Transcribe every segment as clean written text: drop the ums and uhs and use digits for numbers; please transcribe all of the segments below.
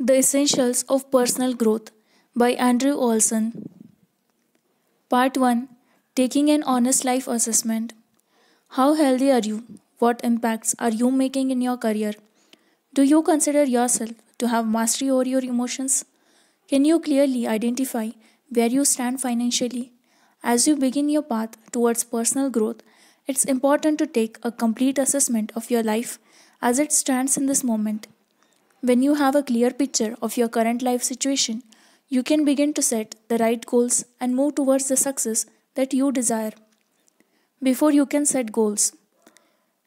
The Essentials of Personal Growth by Andrew Olson. Part 1. Taking an Honest Life Assessment. How healthy are you? What impacts are you making in your career? Do you consider yourself to have mastery over your emotions? Can you clearly identify where you stand financially? As you begin your path towards personal growth, it's important to take a complete assessment of your life as it stands in this moment. When you have a clear picture of your current life situation, you can begin to set the right goals and move towards the success that you desire. Before you can set goals,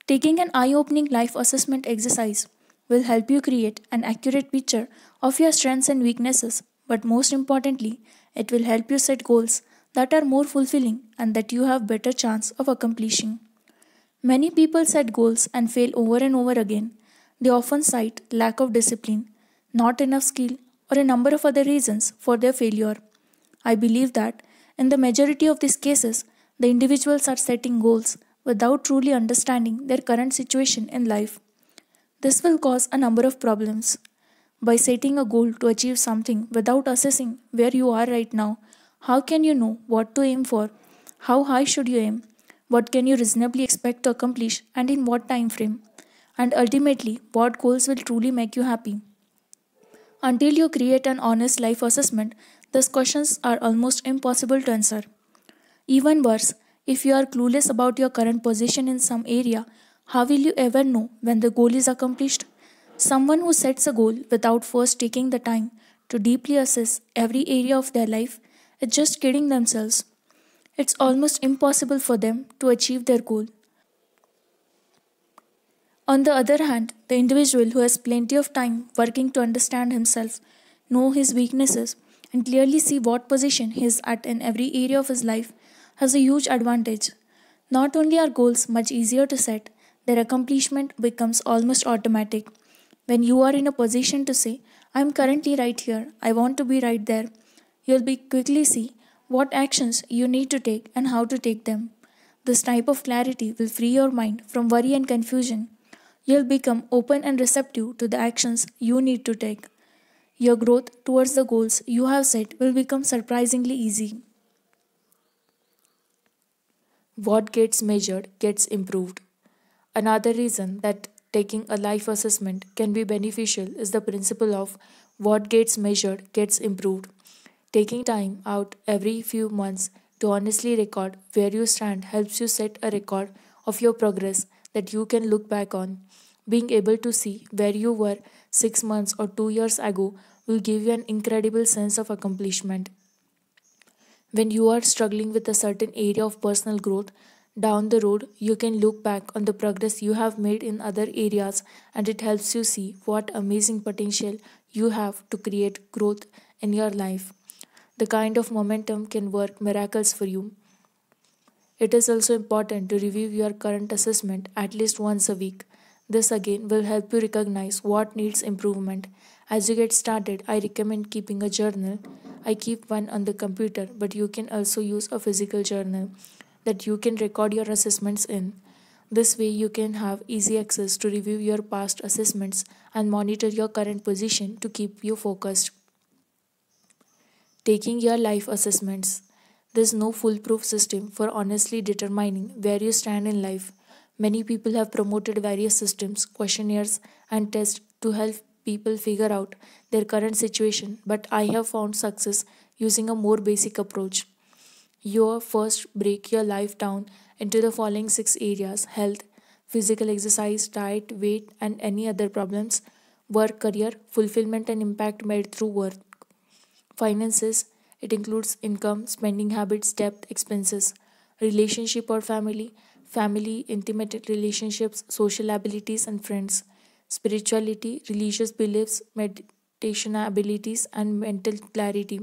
taking an eye opening life assessment exercise will help you create an accurate picture of your strengths and weaknesses, but most importantly, it will help you set goals that are more fulfilling and that you have better chance of accomplishing. Many people set goals and fail over and over again. They often cite lack of discipline, not enough skill, or a number of other reasons for their failure. I believe that in the majority of these cases, the individuals are setting goals without truly understanding their current situation in life. This will cause a number of problems. By setting a goal to achieve something without assessing where you are right now, how can you know what to aim for? How high should you aim? What can you reasonably expect to accomplish and in what time frame? And ultimately, what goals will truly make you happy? Until you create an honest life assessment, these questions are almost impossible to answer. Even worse, if you are clueless about your current position in some area, how will you ever know when the goal is accomplished? Someone who sets a goal without first taking the time to deeply assess every area of their life is just kidding themselves. It's almost impossible for them to achieve their goal. On the other hand, the individual who has plenty of time working to understand himself, know his weaknesses, and clearly see what position he is at in every area of his life has a huge advantage. Not only are goals much easier to set, their accomplishment becomes almost automatic. When you are in a position to say, I am currently right here, I want to be right there, you'll be quickly see what actions you need to take and how to take them. This type of clarity will free your mind from worry and confusion. You'll become open and receptive to the actions you need to take. Your growth towards the goals you have set will become surprisingly easy. What gets measured gets improved. Another reason that taking a life assessment can be beneficial is the principle of what gets measured gets improved. Taking time out every few months to honestly record where you stand helps you set a record of your progress that you can look back on. Being able to see where you were 6 months or 2 years ago will give you an incredible sense of accomplishment. When you are struggling with a certain area of personal growth, down the road you can look back on the progress you have made in other areas and it helps you see what amazing potential you have to create growth in your life. The kind of momentum can work miracles for you. It is also important to review your current assessment at least once a week. This again will help you recognize what needs improvement. As you get started, I recommend keeping a journal. I keep one on the computer, but you can also use a physical journal that you can record your assessments in. This way, you can have easy access to review your past assessments and monitor your current position to keep you focused. Taking your life assessments. There's no foolproof system for honestly determining where you stand in life. Many people have promoted various systems, questionnaires, and tests to help people figure out their current situation, but I have found success using a more basic approach. You first break your life down into the following six areas: health, physical exercise, diet, weight, and any other problems, work, career, fulfillment, and impact made through work. Finances, it includes income, spending habits, debt, expenses. Relationship or family, family, intimate relationships, social abilities, and friends. Spirituality, religious beliefs, meditation abilities, and mental clarity.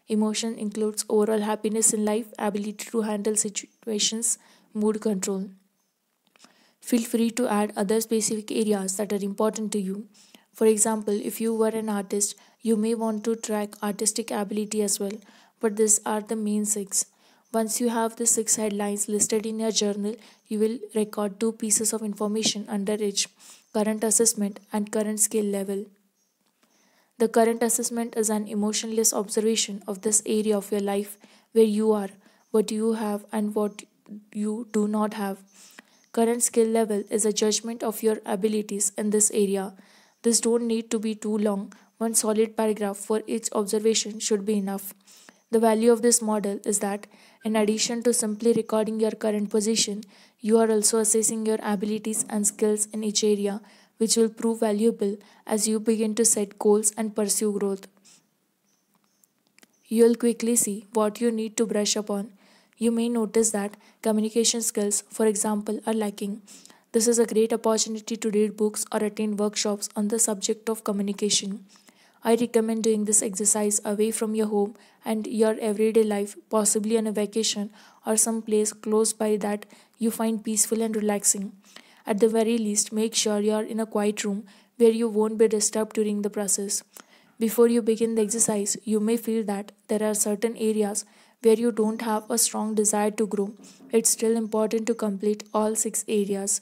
Emotion includes overall happiness in life, ability to handle situations, mood control. Feel free to add other specific areas that are important to you. For example, if you were an artist, you may want to track artistic ability as well, but these are the main six. Once you have the six headlines listed in your journal, you will record two pieces of information under each: current assessment and current skill level. The current assessment is an emotionless observation of this area of your life where you are, what you have, and what you do not have. Current skill level is a judgment of your abilities in this area. This don't need to be too long. One solid paragraph for each observation should be enough. The value of this model is that, in addition to simply recording your current position, you are also assessing your abilities and skills in each area, which will prove valuable as you begin to set goals and pursue growth. You'll quickly see what you need to brush up on. You may notice that communication skills, for example, are lacking. This is a great opportunity to read books or attend workshops on the subject of communication. I recommend doing this exercise away from your home and your everyday life, possibly on a vacation or some place close by that you find peaceful and relaxing. At the very least, make sure you are in a quiet room where you won't be disturbed during the process. Before you begin the exercise, you may feel that there are certain areas where you don't have a strong desire to grow. It's still important to complete all six areas.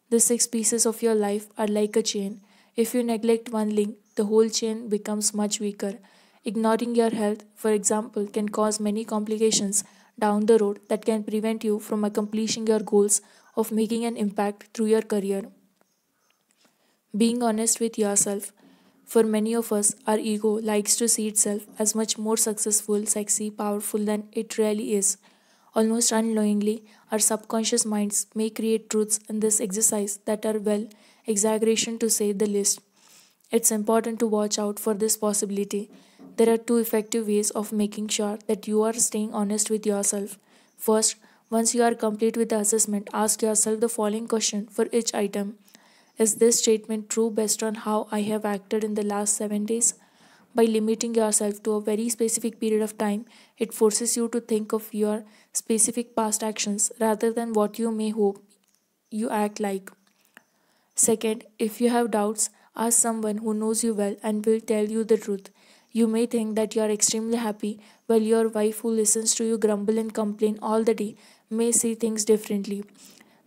The six pieces of your life are like a chain. If you neglect one link, the whole chain becomes much weaker. Ignoring your health, for example, can cause many complications down the road that can prevent you from accomplishing your goals of making an impact through your career. Being honest with yourself. For many of us, our ego likes to see itself as much more successful, sexy, powerful than it really is. Almost unknowingly, our subconscious minds may create truths in this exercise that are, well, exaggeration to say the least. It's important to watch out for this possibility. There are two effective ways of making sure that you are staying honest with yourself. First, once you are complete with the assessment, ask yourself the following question for each item. Is this statement true based on how I have acted in the last 7 days? By limiting yourself to a very specific period of time, it forces you to think of your specific past actions rather than what you may hope you act like. Second, if you have doubts, ask someone who knows you well and will tell you the truth. You may think that you are extremely happy, while your wife, who listens to you grumble and complain all the day, may see things differently.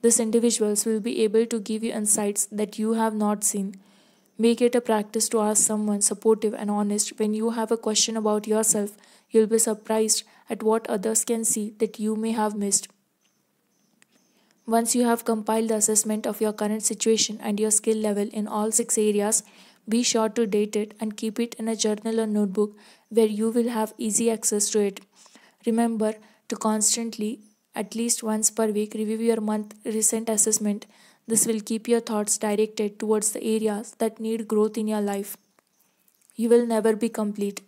These individuals will be able to give you insights that you have not seen. Make it a practice to ask someone supportive and honest when you have a question about yourself. You'll be surprised at what others can see that you may have missed. Once you have compiled the assessment of your current situation and your skill level in all six areas, be sure to date it and keep it in a journal or notebook where you will have easy access to it. Remember to constantly, at least once per week, review your month recent assessment. This will keep your thoughts directed towards the areas that need growth in your life. You will never be complete.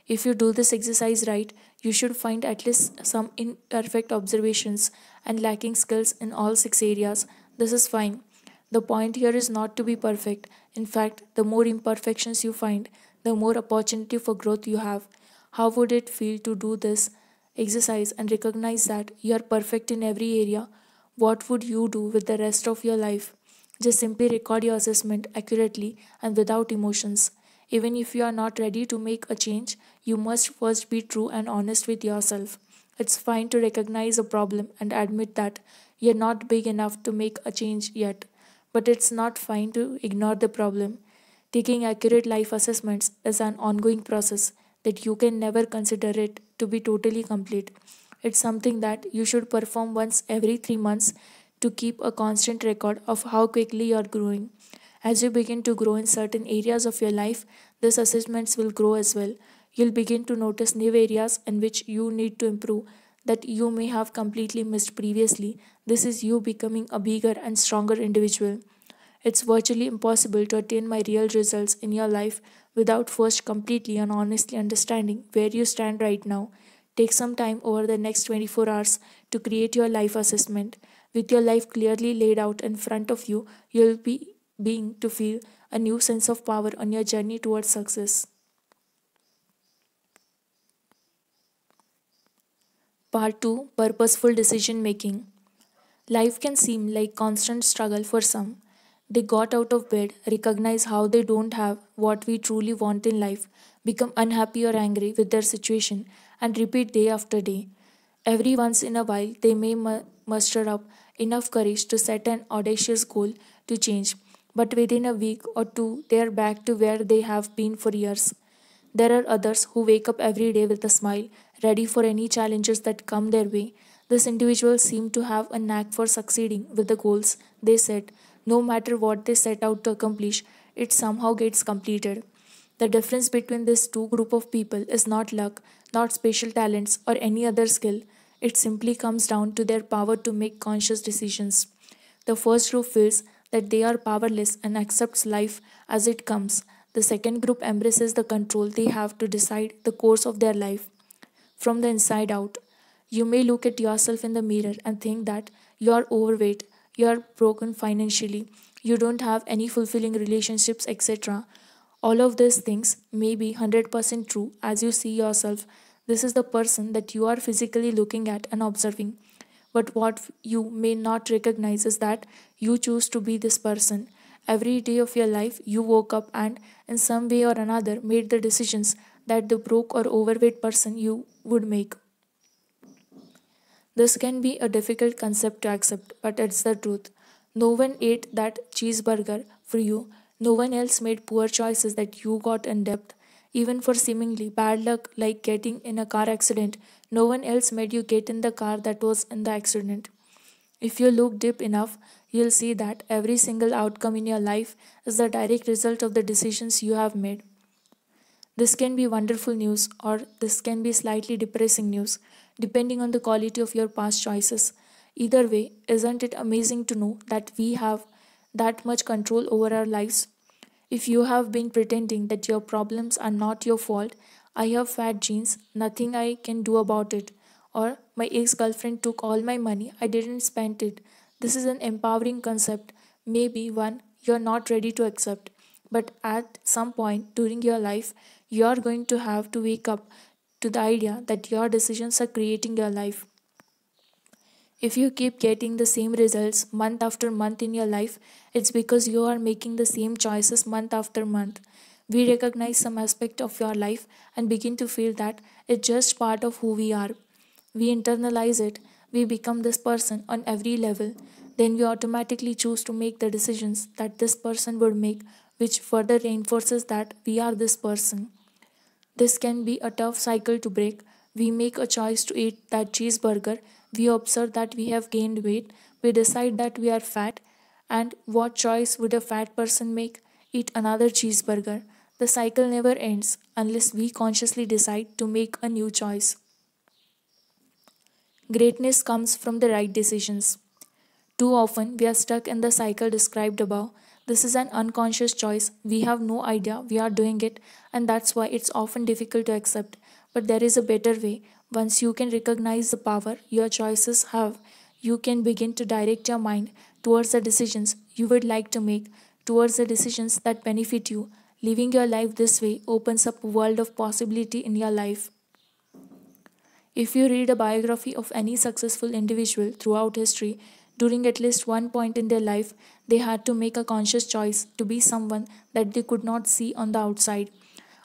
If you do this exercise right, you should find at least some imperfect observations and lacking skills in all six areas. This is fine. The point here is not to be perfect. In fact, the more imperfections you find, the more opportunity for growth you have. How would it feel to do this exercise and recognize that you are perfect in every area? What would you do with the rest of your life? Just simply record your assessment accurately and without emotions. Even if you are not ready to make a change, you must first be true and honest with yourself. It's fine to recognize a problem and admit that you're not big enough to make a change yet. But it's not fine to ignore the problem. Taking accurate life assessments is an ongoing process that you can never consider it to be totally complete. It's something that you should perform once every 3 months to keep a constant record of how quickly you're growing. As you begin to grow in certain areas of your life, these assessments will grow as well. You'll begin to notice new areas in which you need to improve that you may have completely missed previously. This is you becoming a bigger and stronger individual. It's virtually impossible to attain my real results in your life without first completely and honestly understanding where you stand right now. Take some time over the next 24 hours to create your life assessment. With your life clearly laid out in front of you, you'll be being to feel a new sense of power on your journey towards success. Part 2, Purposeful Decision Making. Life can seem like constant struggle for some. They got out of bed, recognize how they don't have what we truly want in life, become unhappy or angry with their situation, and repeat day after day. Every once in a while, they may muster up enough courage to set an audacious goal to change, but within a week or two, they are back to where they have been for years. There are others who wake up every day with a smile, ready for any challenges that come their way. These individuals seem to have a knack for succeeding with the goals they set. No matter what they set out to accomplish, it somehow gets completed. The difference between these two group of people is not luck, not special talents or any other skill. It simply comes down to their power to make conscious decisions. The first group feels that they are powerless and accepts life as it comes. The second group embraces the control they have to decide the course of their life from the inside out. You may look at yourself in the mirror and think that you are overweight, you are broken financially, you don't have any fulfilling relationships, etc. All of these things may be 100% true as you see yourself. This is the person that you are physically looking at and observing. But what you may not recognize is that you choose to be this person. Every day of your life, you woke up and, in some way or another, made the decisions that the broke or overweight person you would make. This can be a difficult concept to accept, but it's the truth. No one ate that cheeseburger for you. No one else made poor choices that you got in debt. Even for seemingly bad luck, like getting in a car accident, no one else made you get in the car that was in the accident. If you look deep enough, you'll see that every single outcome in your life is the direct result of the decisions you have made. This can be wonderful news or this can be slightly depressing news, depending on the quality of your past choices. Either way, isn't it amazing to know that we have that much control over our lives? If you have been pretending that your problems are not your fault, I have fat genes, nothing I can do about it, or my ex girlfriend took all my money, I didn't spend it. This is an empowering concept, maybe one you're not ready to accept. But at some point during your life, you're going to have to wake up to the idea that your decisions are creating your life. If you keep getting the same results month after month in your life, it's because you are making the same choices month after month. We recognize some aspect of your life and begin to feel that it's just part of who we are. We internalize it, we become this person on every level. Then we automatically choose to make the decisions that this person would make, which further reinforces that we are this person. This can be a tough cycle to break. We make a choice to eat that cheeseburger, we observe that we have gained weight, we decide that we are fat, and what choice would a fat person make? Eat another cheeseburger. The cycle never ends unless we consciously decide to make a new choice. Greatness comes from the right decisions. Too often, we are stuck in the cycle described above. This is an unconscious choice. We have no idea we are doing it, and that's why it's often difficult to accept. But there is a better way. Once you can recognize the power your choices have, you can begin to direct your mind towards the decisions you would like to make, towards the decisions that benefit you. Living your life this way opens up a world of possibility in your life. If you read a biography of any successful individual throughout history, during at least one point in their life, they had to make a conscious choice to be someone that they could not see on the outside.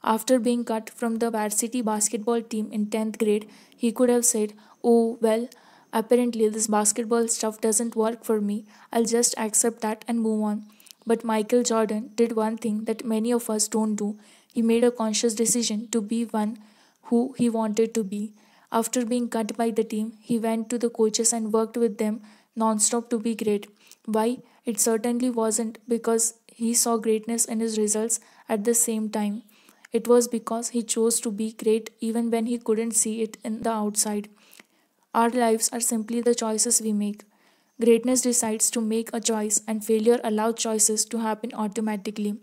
After being cut from the varsity basketball team in 10th grade, he could have said, "Oh, well, apparently this basketball stuff doesn't work for me. I'll just accept that and move on." But Michael Jordan did one thing that many of us don't do. He made a conscious decision to be one who he wanted to be. After being cut by the team, he went to the coaches and worked with them non-stop to be great. Why? It certainly wasn't because he saw greatness in his results at the same time. It was because he chose to be great even when he couldn't see it in the outside. Our lives are simply the choices we make. Greatness decides to make a choice, and failure allows choices to happen automatically.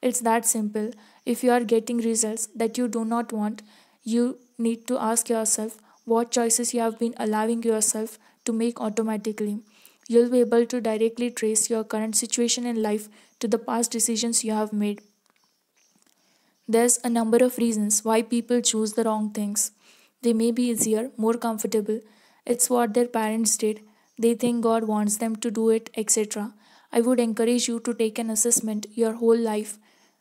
It's that simple. If you are getting results that you do not want, you need to ask yourself what choices you have been allowing yourself to make automatically. You'll be able to directly trace your current situation in life to the past decisions you have made. There's a number of reasons why people choose the wrong things. They may be easier, more comfortable. It's what their parents did. They think God wants them to do it, etc. I would encourage you to take an assessment your whole life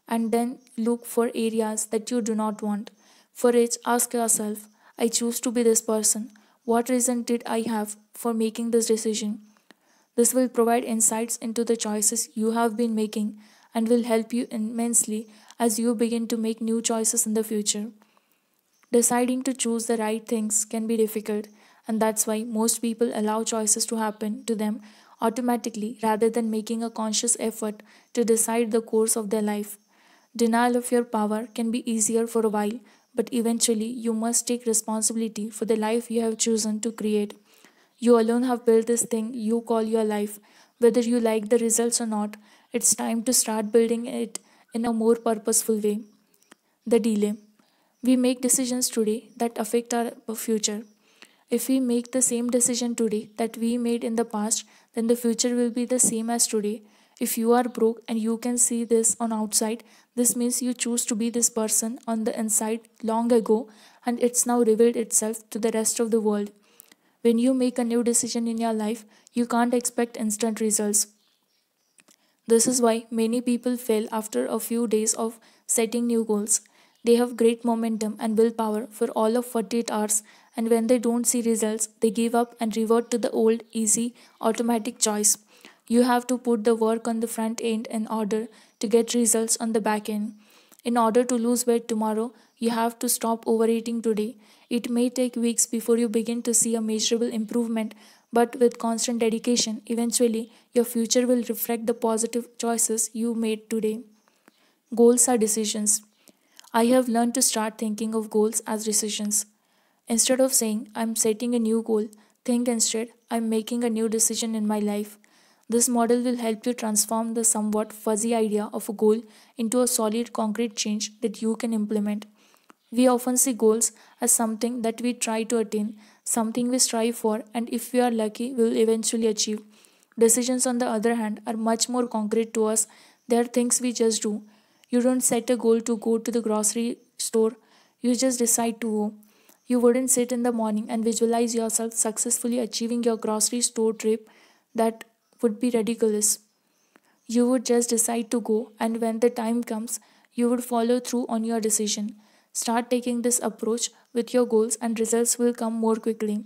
and then look for areas that you do not want. For it, ask yourself, I choose to be this person. What reason did I have for making this decision? This will provide insights into the choices you have been making and will help you immensely as you begin to make new choices in the future. Deciding to choose the right things can be difficult, and that's why most people allow choices to happen to them automatically rather than making a conscious effort to decide the course of their life. Denial of your power can be easier for a while, but eventually you must take responsibility for the life you have chosen to create. You alone have built this thing you call your life. Whether you like the results or not, it's time to start building it in a more purposeful way. The delay. We make decisions today that affect our future. If we make the same decision today that we made in the past, then the future will be the same as today. If you are broke and you can see this on outside, this means you choose to be this person on the inside long ago and it's now revealed itself to the rest of the world. When you make a new decision in your life, you can't expect instant results. This is why many people fail after a few days of setting new goals. They have great momentum and willpower for all of 48 hours, and when they don't see results, they give up and revert to the old, easy, automatic choice. You have to put the work on the front end in order to get results on the back end. In order to lose weight tomorrow, you have to stop overeating today. It may take weeks before you begin to see a measurable improvement, but with constant dedication, eventually your future will reflect the positive choices you made today. Goals are decisions. I have learned to start thinking of goals as decisions. Instead of saying, I'm setting a new goal, think instead, I'm making a new decision in my life. This model will help you transform the somewhat fuzzy idea of a goal into a solid concrete change that you can implement. We often see goals as something that we try to attain, something we strive for, and if we are lucky, we will eventually achieve. Decisions, on the other hand, are much more concrete to us. They are things we just do. You don't set a goal to go to the grocery store, you just decide to go. You wouldn't sit in the morning and visualize yourself successfully achieving your grocery store trip. That would be ridiculous. You would just decide to go, and when the time comes, you would follow through on your decision. Start taking this approach with your goals, and results will come more quickly.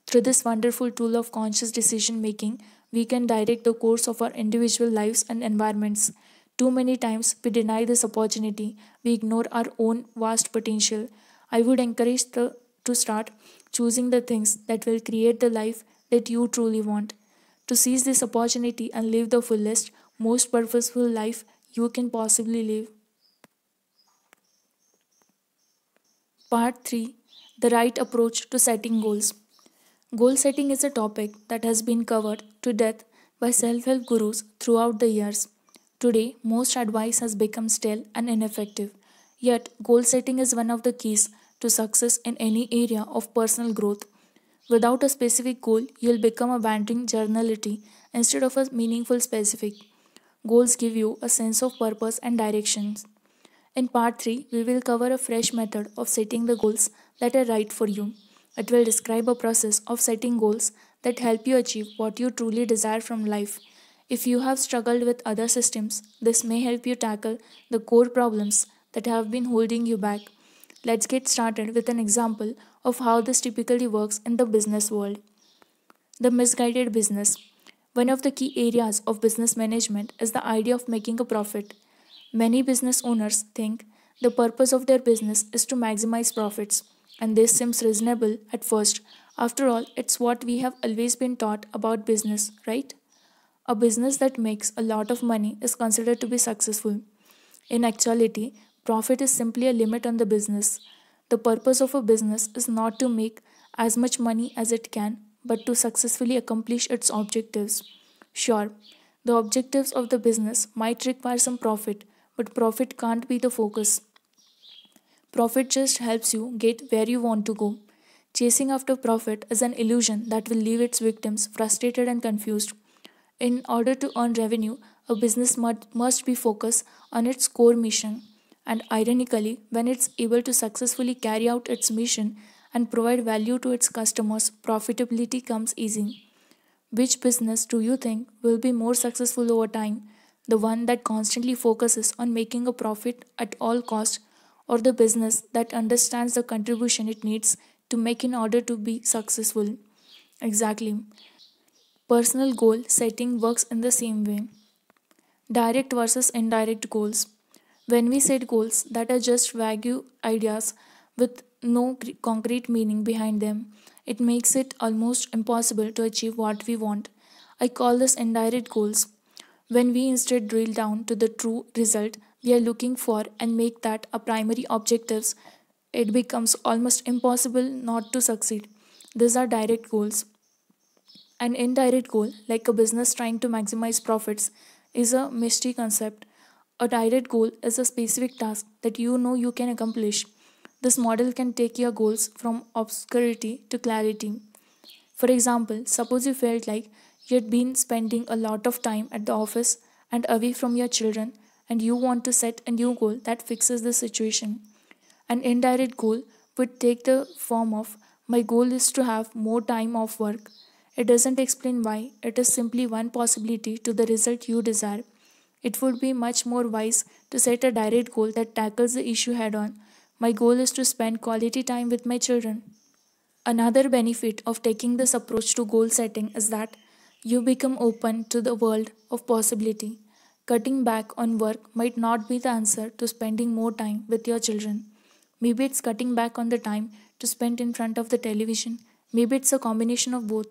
Through this wonderful tool of conscious decision making, we can direct the course of our individual lives and environments. Too many times we deny this opportunity, we ignore our own vast potential. I would encourage to start choosing the things that will create the life that you truly want. To seize this opportunity and live the fullest, most purposeful life you can possibly live. Part 3. The right approach to setting goals. Goal setting is a topic that has been covered to death by self help gurus throughout the years. Today, most advice has become stale and ineffective. Yet, goal setting is one of the keys to success in any area of personal growth. Without a specific goal, you'll become a wandering journality instead of a meaningful specific. Goals give you a sense of purpose and direction. In part 3, we will cover a fresh method of setting the goals that are right for you. It will describe a process of setting goals that help you achieve what you truly desire from life. If you have struggled with other systems, this may help you tackle the core problems that have been holding you back. Let's get started with an example of how this typically works in the business world. The misguided business. One of the key areas of business management is the idea of making a profit. Many business owners think the purpose of their business is to maximize profits, and this seems reasonable at first. After all, it's what we have always been taught about business, right? A business that makes a lot of money is considered to be successful. In actuality, profit is simply a limit on the business. The purpose of a business is not to make as much money as it can, but to successfully accomplish its objectives. Sure, the objectives of the business might require some profit, but profit can't be the focus. Profit just helps you get where you want to go. Chasing after profit is an illusion that will leave its victims frustrated and confused. In order to earn revenue, a business must be focused on its core mission. And ironically, when it's able to successfully carry out its mission and provide value to its customers, profitability comes easy. Which business do you think will be more successful over time? The one that constantly focuses on making a profit at all costs, or the business that understands the contribution it needs to make in order to be successful? Exactly. Personal goal setting works in the same way. Direct versus indirect goals. When we set goals that are just vague ideas with no concrete meaning behind them, it makes it almost impossible to achieve what we want. I call this indirect goals. When we instead drill down to the true result we are looking for and make that a primary objectives, it becomes almost impossible not to succeed. These are direct goals. An indirect goal, like a business trying to maximize profits, is a misty concept. A direct goal is a specific task that you know you can accomplish. This model can take your goals from obscurity to clarity. For example, suppose you felt like you had been spending a lot of time at the office and away from your children, and you want to set a new goal that fixes the situation. An indirect goal would take the form of my goal is to have more time off work. It doesn't explain why, it is simply one possibility to the result you desire. It would be much more wise to set a direct goal that tackles the issue head on. My goal is to spend quality time with my children. Another benefit of taking this approach to goal setting is that you become open to the world of possibility. Cutting back on work might not be the answer to spending more time with your children. Maybe it's cutting back on the time to spend in front of the television. Maybe it's a combination of both.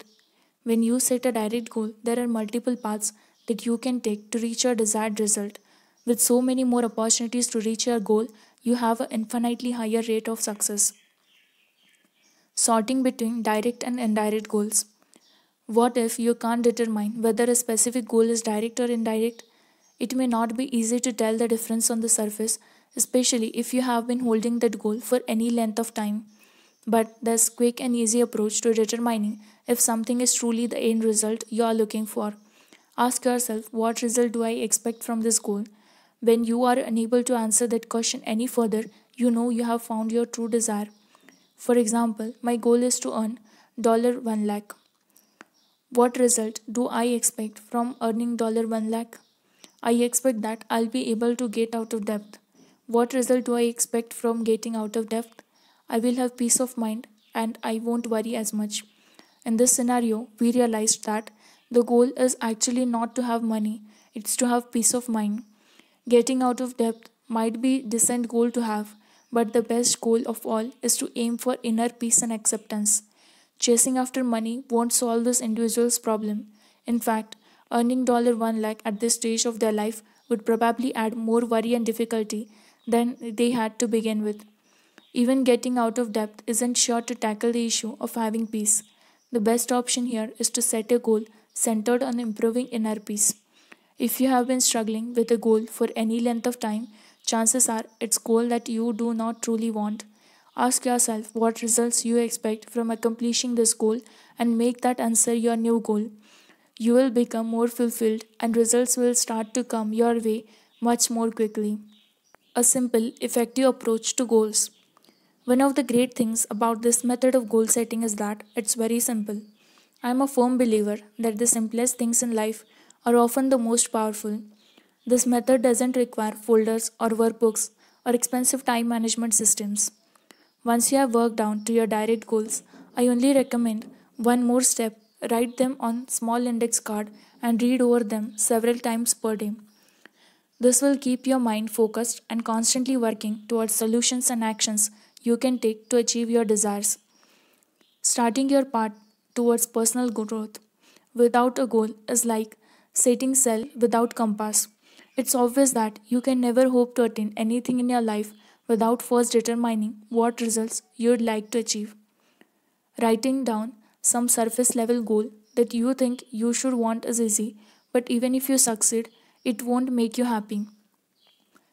When you set a direct goal, there are multiple paths that you can take to reach your desired result. With so many more opportunities to reach your goal, you have an infinitely higher rate of success. Sorting between direct and indirect goals. What if you can't determine whether a specific goal is direct or indirect? It may not be easy to tell the difference on the surface, especially if you have been holding that goal for any length of time. But there's quick and easy approach to determining if something is truly the end result you are looking for. Ask yourself, what result do I expect from this goal? When you are unable to answer that question any further, you know you have found your true desire. For example, my goal is to earn $1 lakh. What result do I expect from earning $1 lakh? I expect that I'll be able to get out of debt. What result do I expect from getting out of debt? I will have peace of mind and I won't worry as much. In this scenario, we realized that the goal is actually not to have money, it's to have peace of mind. Getting out of debt might be a decent goal to have, but the best goal of all is to aim for inner peace and acceptance. Chasing after money won't solve this individual's problem. In fact, earning $1 lakh at this stage of their life would probably add more worry and difficulty than they had to begin with. Even getting out of debt isn't sure to tackle the issue of having peace. The best option here is to set a goal centered on improving inner peace. If you have been struggling with a goal for any length of time, chances are it's a goal that you do not truly want. Ask yourself what results you expect from accomplishing this goal and make that answer your new goal. You will become more fulfilled and results will start to come your way much more quickly. A simple, effective approach to goals. One of the great things about this method of goal setting is that it's very simple. I am a firm believer that the simplest things in life are often the most powerful. This method doesn't require folders or workbooks or expensive time management systems. Once you have worked down to your direct goals, I only recommend one more step. Write them on small index card and read over them several times per day. This will keep your mind focused and constantly working towards solutions and actions you can take to achieve your desires. Starting your path towards personal growth without a goal is like setting sail without compass. It's obvious that you can never hope to attain anything in your life without first determining what results you'd like to achieve. Writing down some surface level goal that you think you should want is easy, but even if you succeed, it won't make you happy.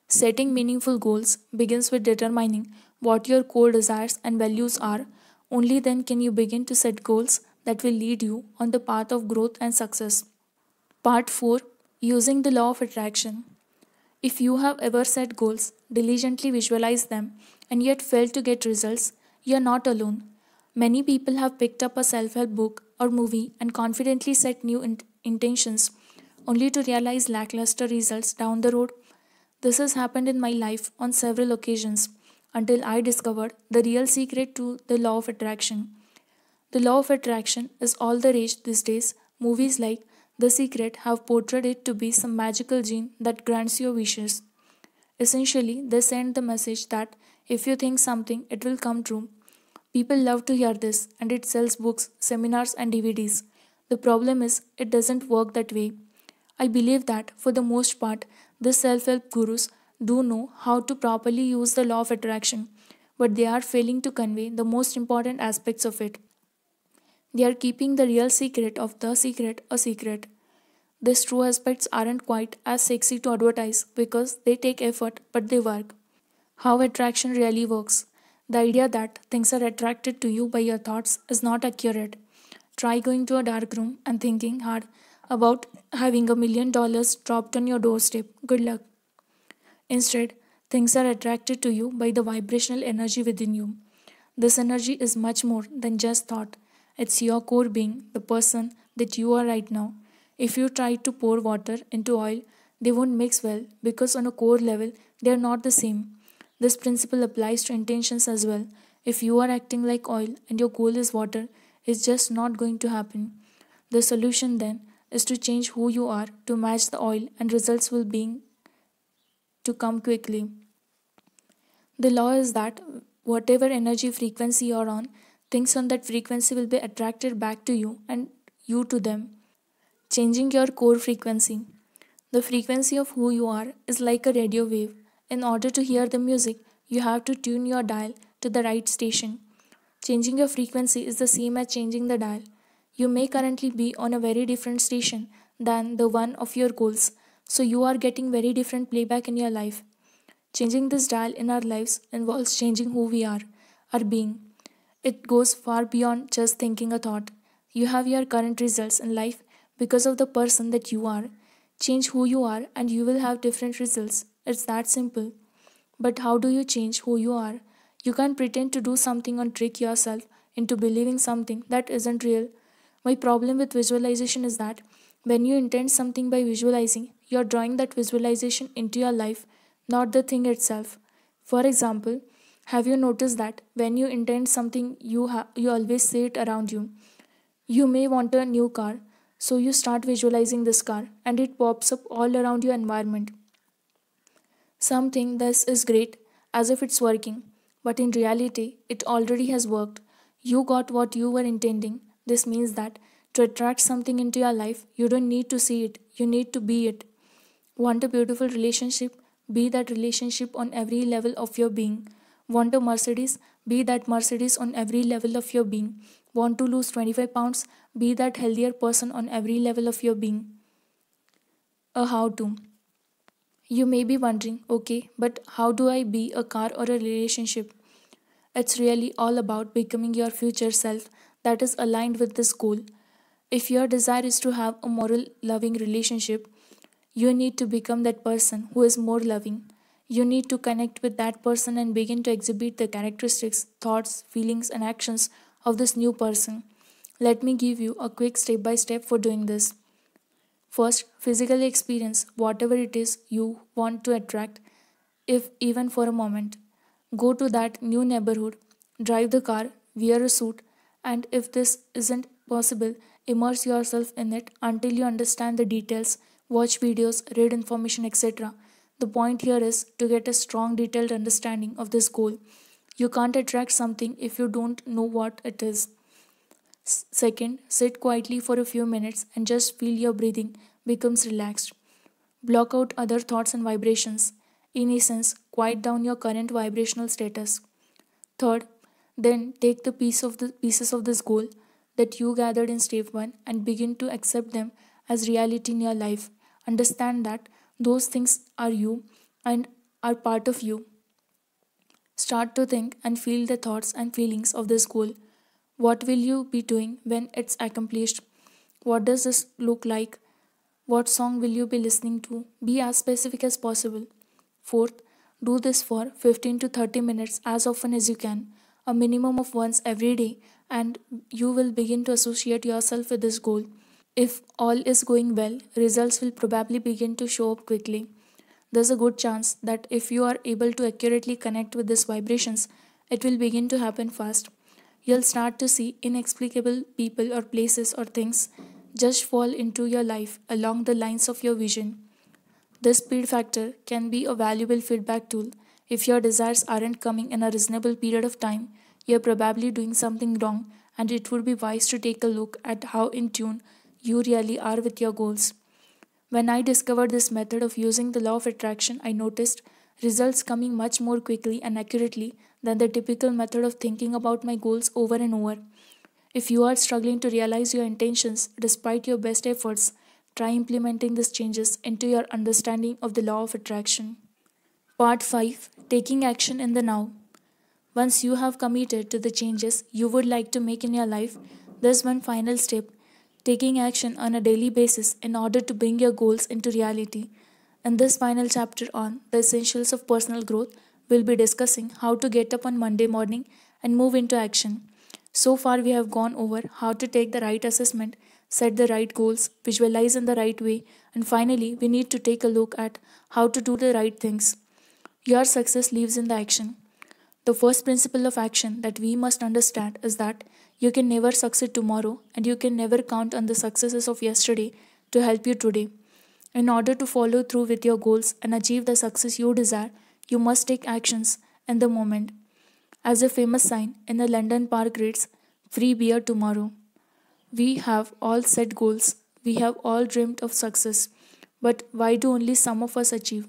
Setting meaningful goals begins with determining what your core desires and values are. Only then can you begin to set goals that will lead you on the path of growth and success. Part 4, Using the Law of Attraction. If you have ever set goals, diligently visualized them, and yet failed to get results, you are not alone. Many people have picked up a self help book or movie and confidently set new intentions, only to realize lackluster results down the road. This has happened in my life on several occasions until I discovered the real secret to the law of attraction. The law of attraction is all the rage these days. Movies like The Secret have portrayed it to be some magical gene that grants your wishes. Essentially, they send the message that if you think something, it will come true. People love to hear this, and it sells books, seminars, and DVDs. The problem is, it doesn't work that way. I believe that, for the most part, the self help gurus do know how to properly use the law of attraction, but they are failing to convey the most important aspects of it. They are keeping the real secret of the secret a secret. These true aspects aren't quite as sexy to advertise because they take effort, but they work. How attraction really works. The idea that things are attracted to you by your thoughts is not accurate. Try going to a dark room and thinking hard about having $1 million dropped on your doorstep. Good luck. Instead, things are attracted to you by the vibrational energy within you. This energy is much more than just thought. It's your core being, the person that you are right now. If you try to pour water into oil, they won't mix well because, on a core level, they are not the same. This principle applies to intentions as well. If you are acting like oil and your goal is water, it's just not going to happen. The solution then is to change who you are to match the oil, and results will be to come quickly. The law is that whatever energy frequency you're on, things on that frequency will be attracted back to you and you to them. Changing your core frequency. The frequency of who you are is like a radio wave. In order to hear the music, you have to tune your dial to the right station. Changing your frequency is the same as changing the dial. You may currently be on a very different station than the one of your goals, so you are getting very different playback in your life. Changing this dial in our lives involves changing who we are, our being. It goes far beyond just thinking a thought. You have your current results in life because of the person that you are. Change who you are and you will have different results. It's that simple. But how do you change who you are? You can't pretend to do something or trick yourself into believing something that isn't real. My problem with visualization is that when you intend something by visualizing, you're drawing that visualization into your life, not the thing itself. For example, have you noticed that when you intend something, you always see it around you? You may want a new car, so you start visualizing this car and it pops up all around your environment. Some think this is great, as if it's working, but in reality, it already has worked. You got what you were intending. This means that to attract something into your life, you don't need to see it, you need to be it. Want a beautiful relationship? Be that relationship on every level of your being. Want a Mercedes? Be that Mercedes on every level of your being. Want to lose 25 pounds? Be that healthier person on every level of your being. A how to. You may be wondering, okay, but how do I be a car or a relationship? It's really all about becoming your future self that is aligned with this goal. If your desire is to have a moral, loving relationship, you need to become that person who is more loving. You need to connect with that person and begin to exhibit the characteristics, thoughts, feelings, and actions of this new person. Let me give you a quick step by step for doing this. First, physically experience whatever it is you want to attract, if even for a moment. Go to that new neighborhood, drive the car, wear a suit, and if this isn't possible, immerse yourself in it until you understand the details, watch videos, read information, etc. The point here is to get a strong, detailed understanding of this goal. You can't attract something if you don't know what it is. Second, sit quietly for a few minutes and just feel your breathing becomes relaxed. Block out other thoughts and vibrations. In essence, quiet down your current vibrational status. Third, then take the pieces of this goal that you gathered in step 1 and begin to accept them as reality in your life. Understand that those things are you and are part of you. Start to think and feel the thoughts and feelings of this goal. What will you be doing when it's accomplished? What does this look like? What song will you be listening to? Be as specific as possible. Fourth, do this for 15 to 30 minutes as often as you can, a minimum of once every day, and you will begin to associate yourself with this goal. If all is going well, results will probably begin to show up quickly. There's a good chance that if you are able to accurately connect with these vibrations, it will begin to happen fast. You'll start to see inexplicable people or places or things just fall into your life along the lines of your vision. This speed factor can be a valuable feedback tool. If your desires aren't coming in a reasonable period of time, you're probably doing something wrong, and it would be wise to take a look at how in tune you really are with your goals. When I discovered this method of using the law of attraction, I noticed results coming much more quickly and accurately than the typical method of thinking about my goals over and over. If you are struggling to realize your intentions despite your best efforts, try implementing these changes into your understanding of the law of attraction. Part 5, Taking Action in the Now. Once you have committed to the changes you would like to make in your life, there's one final step: taking action on a daily basis in order to bring your goals into reality. In this final chapter on the essentials of personal growth, we'll be discussing how to get up on Monday morning and move into action. So far, we have gone over how to take the right assessment, set the right goals, visualize in the right way, and finally, we need to take a look at how to do the right things. Your success lives in the action. The first principle of action that we must understand is that you can never succeed tomorrow and you can never count on the successes of yesterday to help you today. In order to follow through with your goals and achieve the success you desire, you must take actions in the moment. As a famous sign in a London park reads, "Free beer tomorrow." We have all set goals, we have all dreamed of success, but why do only some of us achieve?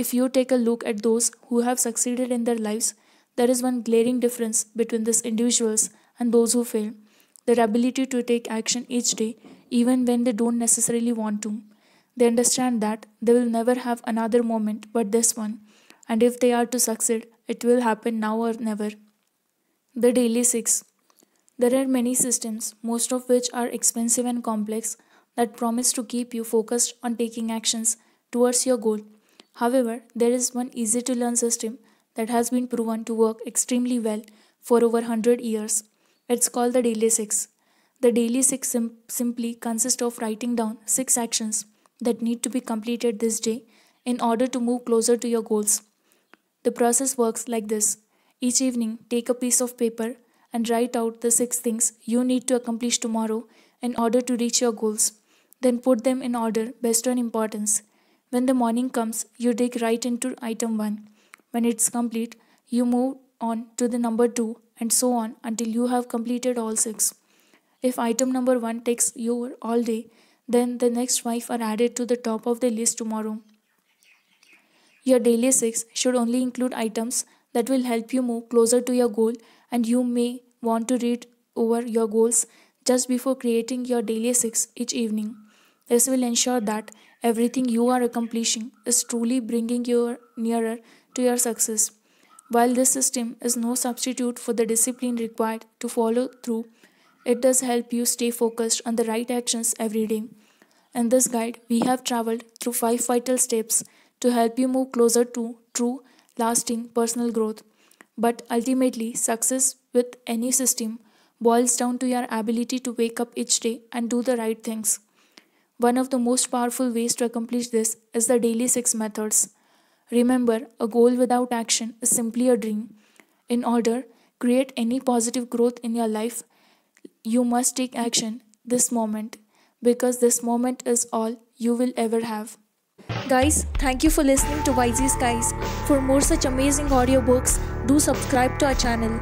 If you take a look at those who have succeeded in their lives, there is one glaring difference between these individuals and those who fail: their ability to take action each day, even when they don't necessarily want to. They understand that they will never have another moment but this one, and if they are to succeed, it will happen now or never. The Daily Six. There are many systems, most of which are expensive and complex, that promise to keep you focused on taking actions towards your goal. However, there is one easy to learn system that has been proven to work extremely well for over 100 years. It's called the Daily Six. The Daily Six simply consists of writing down 6 actions that need to be completed this day in order to move closer to your goals. The process works like this: each evening, take a piece of paper and write out the 6 things you need to accomplish tomorrow in order to reach your goals. Then put them in order based on importance. When the morning comes, you dig right into item 1. When it's complete, you move on to the number 2 and so on until you have completed all 6. If item number 1 takes you all day, then the next 5 are added to the top of the list tomorrow. Your daily 6 should only include items that will help you move closer to your goal, and you may want to read over your goals just before creating your daily 6 each evening. This will ensure that everything you are accomplishing is truly bringing you nearer to your success. While this system is no substitute for the discipline required to follow through, it does help you stay focused on the right actions every day. In this guide, we have traveled through 5 vital steps to help you move closer to true, lasting personal growth. But ultimately, success with any system boils down to your ability to wake up each day and do the right things. One of the most powerful ways to accomplish this is the Daily 6 methods. Remember, a goal without action is simply a dream. In order to create any positive growth in your life, you must take action this moment, because this moment is all you will ever have. Guys, thank you for listening to YZ Skies. For more such amazing audiobooks, do subscribe to our channel.